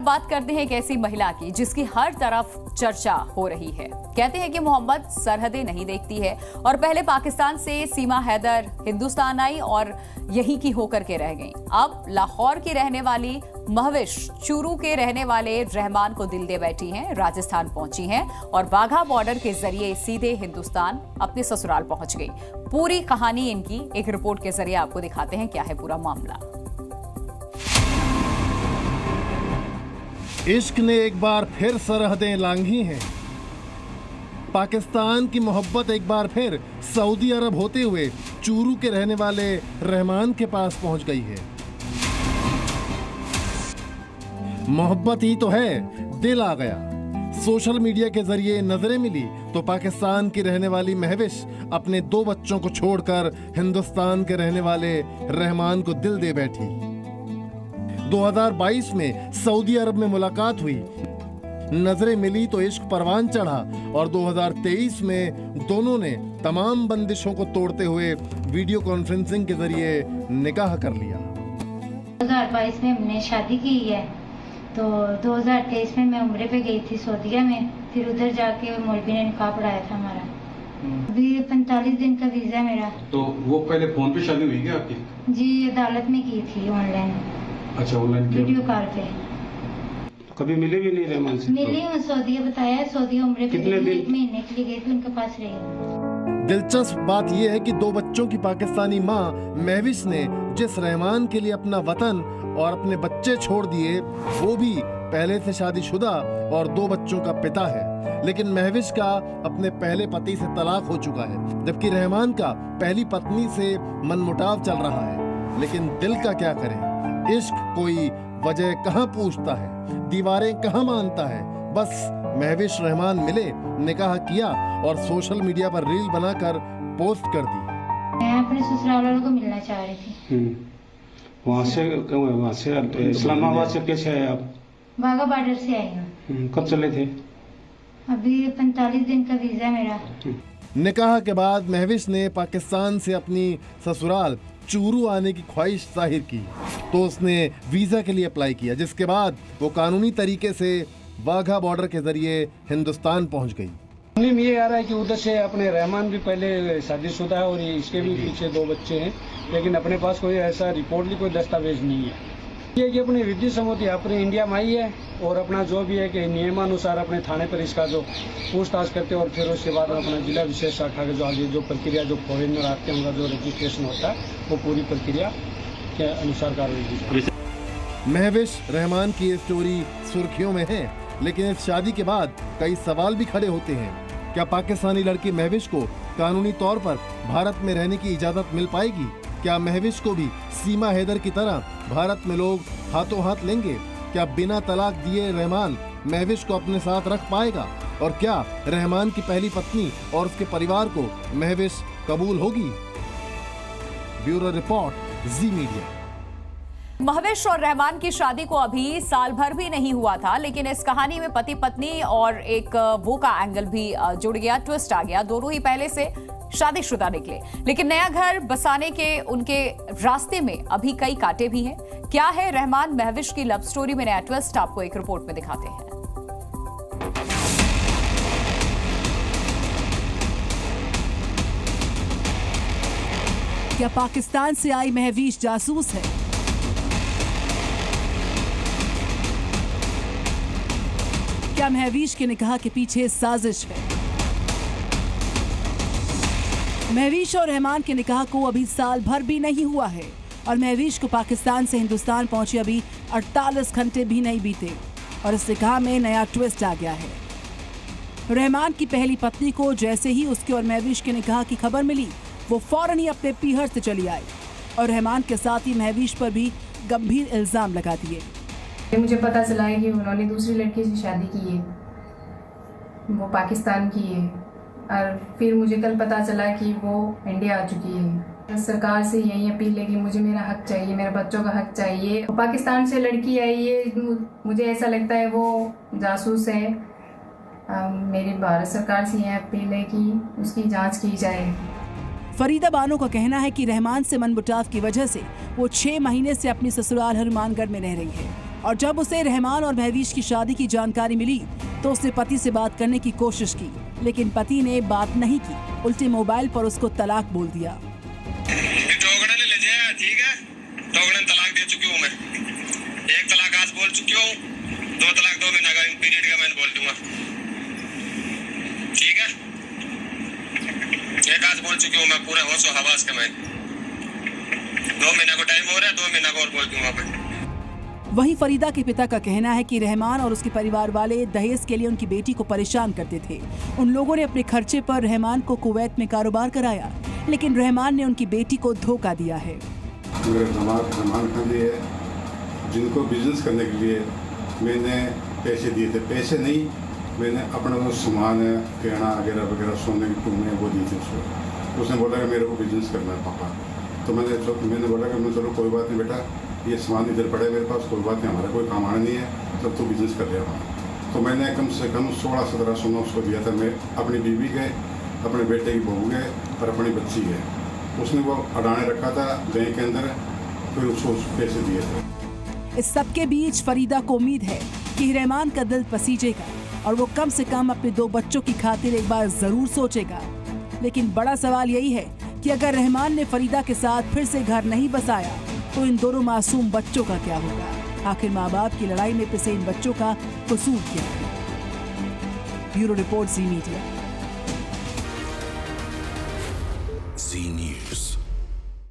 बात करते हैं एक ऐसी महिला की जिसकी हर तरफ चर्चा हो रही है। कहते हैं कि मोहम्मद सरहदें नहीं देखती है और पहले पाकिस्तान से सीमा हैदर हिंदुस्तान आई और यहीं की होकर के रह गई। अब लाहौर की रहने वाली महविश चूरू के रहने वाले रहमान को दिल दे बैठी हैं, राजस्थान पहुंची हैं और वाघा बॉर्डर के जरिए सीधे हिंदुस्तान अपने ससुराल पहुंच गई। पूरी कहानी इनकी एक रिपोर्ट के जरिए आपको दिखाते हैं क्या है पूरा मामला। इश्क ने एक बार फिर सरहदें लांघी हैं। पाकिस्तान की मोहब्बत एक बार फिर सऊदी अरब होते हुए चूरू के रहने वाले रहमान के पास पहुंच गई है। मोहब्बत ही तो है, दिल आ गया। सोशल मीडिया के जरिए नजरें मिली तो पाकिस्तान की रहने वाली महविश अपने 2 बच्चों को छोड़कर हिंदुस्तान के रहने वाले रहमान को दिल दे बैठी। 2022 में सऊदी अरब में मुलाकात हुई, नजरें मिली तो इश्क परवान चढ़ा और 2023 में दोनों ने तमाम बंदिशों को तोड़ते हुए वीडियो कॉन्फ्रेंसिंग के जरिए निकाह कर लिया। 2022 में हमने शादी की है, तो 2023 में मैं उम्रे पे गई थी सऊदीया में, फिर उधर जाके मौलवी ने निकाह पढ़ाया था हमारा। अभी 45 दिन का वीजा मेरा। तो वो पहले फोन पे शादी हुई क्या आपकी? जी, अदालत में की थी ऑनलाइन। अच्छा, ऑनलाइन वीडियो कॉल पे। कभी मिले भी नहीं रहमान से? मिली हूँ, सऊदीया बताया, सऊदीया उम्रे पे कितने दिन? 1 महीने के लिए गई थी, उनके पास रही। दिलचस्प बात यह है कि 2 बच्चों की पाकिस्तानी मां महविश ने जिस रहमान के लिए अपना वतन और अपने बच्चे छोड़ दिए, वो भी पहले से शादीशुदा और 2 बच्चों का पिता है। लेकिन महविश का अपने पहले पति से तलाक हो चुका है, जबकि रहमान का पहली पत्नी से मनमुटाव चल रहा है। लेकिन दिल का क्या करें, इश्क कोई वजह कहाँ पूछता है, दीवारें कहाँ मानता है। बस महविश रहमान मिले, निकाह किया और सोशल मीडिया पर रील बनाकर पोस्ट कर दी। मैं अपने ससुराल वालों को मिलना चाह रही थी। वहाँ से इस्लामाबाद से कैसे आए आप? वाघा बॉर्डर से आई हूँ। कब चले थे? अभी 45 दिन का वीजा मेरा। निकाह के बाद महविश ने पाकिस्तान से अपनी ससुराल चूरू आने की ख्वाहिश जाहिर की तो उसने वीजा के लिए अप्लाई किया, जिसके बाद वो कानूनी तरीके से वाघा बॉर्डर के जरिए हिंदुस्तान पहुंच गई। सुनने में ये आ रहा है कि उधर से अपने रहमान भी पहले शादीशुदा है और इसके भी पीछे 2 बच्चे हैं, लेकिन अपने पास कोई ऐसा रिपोर्टली कोई दस्तावेज नहीं है। ये कि अपनी विधि सम्मति अपने इंडिया में आई है और अपना जो भी है कि नियमानुसार अपने थाने पर इसका जो पूछताछ करते हैं और फिर उसके बाद अपना जिला विशेष शाखा के जो आगे जो प्रक्रिया जो फॉरेनर आते हैं उनका जो रजिस्ट्रेशन होता है वो पूरी प्रक्रिया के अनुसार कार्रवाई की। महविश रहमान की ये स्टोरी सुर्खियों में है, लेकिन इस शादी के बाद कई सवाल भी खड़े होते हैं। क्या पाकिस्तानी लड़की महविश को कानूनी तौर पर भारत में रहने की इजाजत मिल पाएगी? क्या महविश को भी सीमा हैदर की तरह भारत में लोग हाथों हाथ लेंगे? क्या बिना तलाक दिए रहमान महविश को अपने साथ रख पाएगा? और क्या रहमान की पहली पत्नी और उसके परिवार को महविश कबूल होगी? ब्यूरो रिपोर्ट, जी मीडिया। महविश और रहमान की शादी को अभी साल भर भी नहीं हुआ था, लेकिन इस कहानी में पति पत्नी और एक वो का एंगल भी जुड़ गया, ट्विस्ट आ गया। दोनों ही पहले से शादीशुदा निकले, लेकिन नया घर बसाने के उनके रास्ते में अभी कई कांटे भी हैं। क्या है रहमान महविश की लव स्टोरी में नया ट्विस्ट, आपको एक रिपोर्ट में दिखाते हैं। क्या पाकिस्तान से आई महविश जासूस है? क्या महविश के निकाह के पीछे साजिश है? महविश और रहमान के निकाह को अभी साल भर भी नहीं हुआ है और महविश को पाकिस्तान से हिंदुस्तान पहुंचे अभी 48 घंटे भी नहीं बीते और इस निकाह में नया ट्विस्ट आ गया है। रहमान की पहली पत्नी को जैसे ही उसके और महविश के निकाह की खबर मिली, वो फौरन ही अपने पीहर से चली आई और रहमान के साथ ही महविश पर भी गंभीर इल्जाम लगा दिए। मुझे पता चला है कि उन्होंने दूसरी लड़की से शादी की है, वो पाकिस्तान की है, और फिर मुझे कल पता चला कि वो इंडिया आ चुकी है। सरकार से यही अपील है कि मुझे मेरा हक चाहिए, मेरे बच्चों का हक चाहिए। पाकिस्तान से लड़की आई है, मुझे ऐसा लगता है वो जासूस है। मेरी भारत सरकार से यह अपील है कि उसकी जांच की जाए। फरीदा बानो का कहना है कि रहमान से मनमुटाव की वजह से वो 6 महीने से अपनी ससुराल हनुमानगढ़ में रह रही है। और जब उसे रहमान और महवीश की शादी की जानकारी मिली तो उसने पति से बात करने की कोशिश की, लेकिन पति ने बात नहीं की, उल्टे मोबाइल पर उसको तलाक बोल दिया। ठीक है, तलाक दे चुकी हूँ मैं। 1 तलाक आज बोल चुकी हूँ, 2 तलाक 2 महीना का पीरियड का मैंने बोल दूंगा। ठीक है, 1 आज बोल चुकी हूँ मैं, पूरे होश और हवास के मैं। 2 महीना को टाइम हो रहा है, 2 महीना को और बोल दूंगा मैं। वहीं फरीदा के पिता का कहना है कि रहमान और उसके परिवार वाले दहेज के लिए उनकी बेटी को परेशान करते थे। उन लोगों ने अपने खर्चे पर रहमान को कुवैत में कारोबार कराया, लेकिन रहमान ने उनकी बेटी को धोखा दिया है। मेरे रहमान खान जी है, जिनको बिजनेस करने के लिए मैंने पैसे दिए थे। पैसे नहीं, मैंने अपना जो सामान है, गहना वगैरह वगैरह, सोने की टूने वो दी थी उसको। उसने बोला कि मेरे को बिजनेस करना है पापा। तो मैंने बोला कि मैं चलो कोई बात नहीं बेटा, ये सामान इधर पड़ा है मेरे पास, कोई बात नहीं, हमारा कोई काम आना नहीं है, तब तो बिजनेस कर लिया वहाँ। तो मैंने कम से कम 16-17 सोना उसको दिया था। मैं अपनी बीवी के, अपने बेटे की बहू के और अपनी बच्ची के, उसने वो अडाने रखा था बैंक के अंदर, फिर उसको पैसे दिए थे। इस सबके बीच फरीदा को उम्मीद है कि रहमान का दिल पसीजेगा और वो कम से कम अपने 2 बच्चों की खातिर एक बार जरूर सोचेगा। लेकिन बड़ा सवाल यही है कि अगर रहमान ने फरीदा के साथ फिर से घर नहीं बसाया तो इन दोनों मासूम बच्चों का क्या होगा? आखिर माँ बाप की लड़ाई में पिसे इन बच्चों का कसूर क्या है? ब्यूरो रिपोर्ट, जी मीडिया।